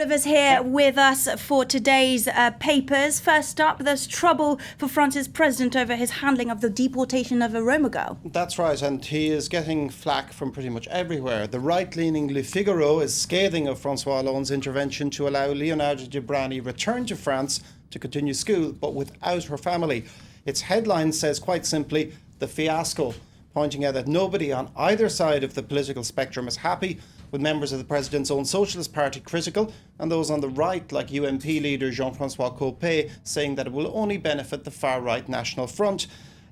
Oliver's here with us for today's papers. First up, there's trouble for France's president over his handling of the deportation of a Roma girl. That's right, and he is getting flack from pretty much everywhere. The right-leaning Le Figaro is scathing of François Hollande's intervention to allow Leonarda Dibrani return to France to continue school, but without her family. Its headline says quite simply, the fiasco, pointing out that nobody on either side of the political spectrum is happy, with members of the president's own Socialist Party critical and those on the right, like UMP leader Jean-François Copé, saying that it will only benefit the far-right National Front.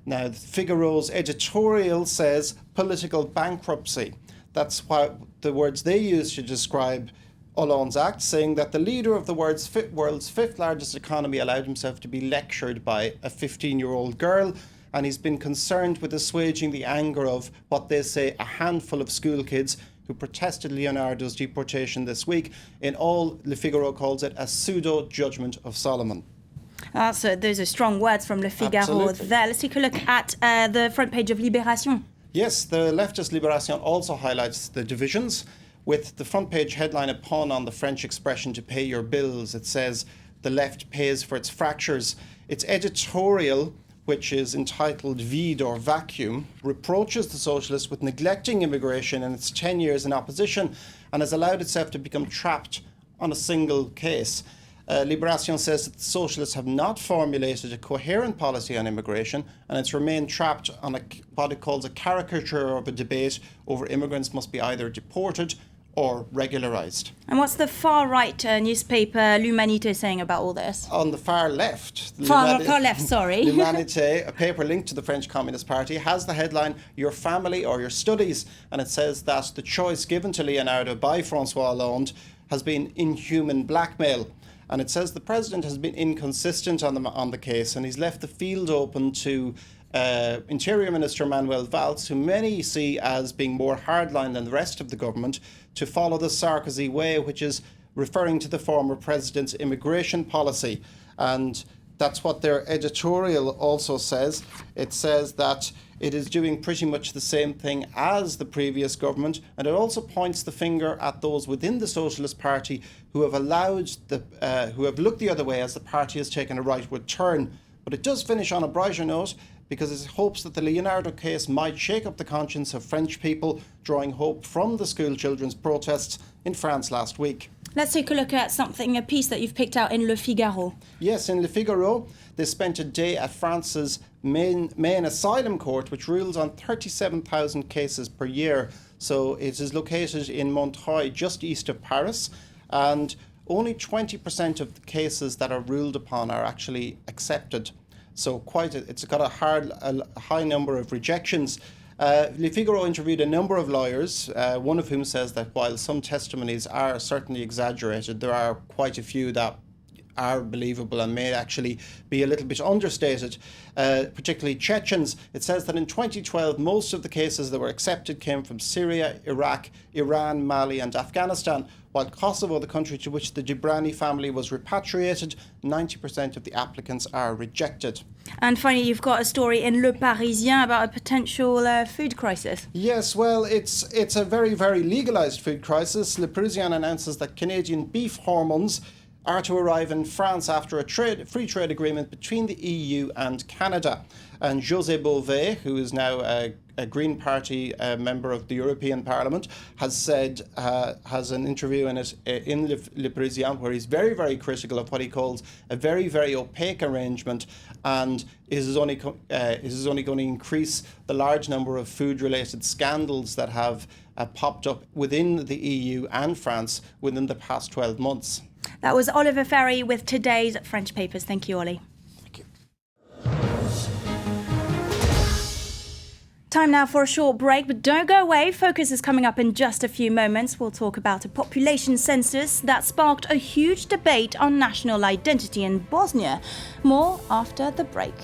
Now, Figaro's editorial says political bankruptcy. That's what the words they use to describe Hollande's act, saying that the leader of the world's fifth largest economy allowed himself to be lectured by a 15-year-old girl, and he's been concerned with assuaging the anger of what they say a handful of school kids who protested Leonardo's deportation this week. In all, Le Figaro calls it a pseudo-judgment of Solomon. So those are strong words from Le Figaro. Absolutely. There. Let's take a look at the front page of Libération. Yes, the leftist Libération also highlights the divisions, with the front page headline a pun on the French expression to pay your bills. It says the left pays for its fractures. Its editorial, which is entitled Vide or Vacuum, reproaches the socialists with neglecting immigration in its 10 years in opposition and has allowed itself to become trapped on a single case. Libération says that the socialists have not formulated a coherent policy on immigration, and it's remained trapped on what it calls a caricature of a debate over immigrants must be either deported or regularised. And what's the far-right newspaper L'Humanité saying about all this? On the far left, Far left, sorry. L'Humanité, a paper linked to the French Communist Party, has the headline, Your Family or Your Studies, and it says that the choice given to Leonardo by François Hollande has been inhuman blackmail. And it says the president has been inconsistent on the case, and he's left the field open to Interior Minister Manuel Valls, who many see as being more hardline than the rest of the government, to follow the Sarkozy way, which is referring to the former president's immigration policy. And that's what their editorial also says. It says that it is doing pretty much the same thing as the previous government, and it also points the finger at those within the Socialist Party who have who have looked the other way as the party has taken a rightward turn. But it does finish on a brighter note, because it hopes that the Leonardo case might shake up the conscience of French people, drawing hope from the school children's protests in France last week. Let's take a look at a piece that you've picked out in Le Figaro. Yes, in Le Figaro, they spent a day at France's main asylum court, which rules on 37,000 cases per year. So it is located in Montreuil, just east of Paris, and only 20% of the cases that are ruled upon are actually accepted. So it's got a high number of rejections. Le Figaro interviewed a number of lawyers, one of whom says that while some testimonies are certainly exaggerated, there are quite a few that are believable and may actually be a little bit understated, particularly Chechens. It says that in 2012, most of the cases that were accepted came from Syria, Iraq, Iran, Mali and Afghanistan, while Kosovo, the country to which the Dibrani family was repatriated, 90% of the applicants are rejected. And finally, you've got a story in Le Parisien about a potential food crisis. Yes, well, it's a very, very legalised food crisis. Le Parisien announces that Canadian beef hormones are to arrive in France after a free trade agreement between the EU and Canada. And José Bové, who is now a Green Party member of the European Parliament, has an interview in Le Parisien where he's very, very critical of what he calls a very, very opaque arrangement, and is only going to increase the large number of food-related scandals that have popped up within the EU and France within the past 12 months. That was Oliver Ferry with today's French papers. Thank you, Ollie. Thank you. Time now for a short break, but don't go away. Focus is coming up in just a few moments. We'll talk about a population census that sparked a huge debate on national identity in Bosnia. More after the break.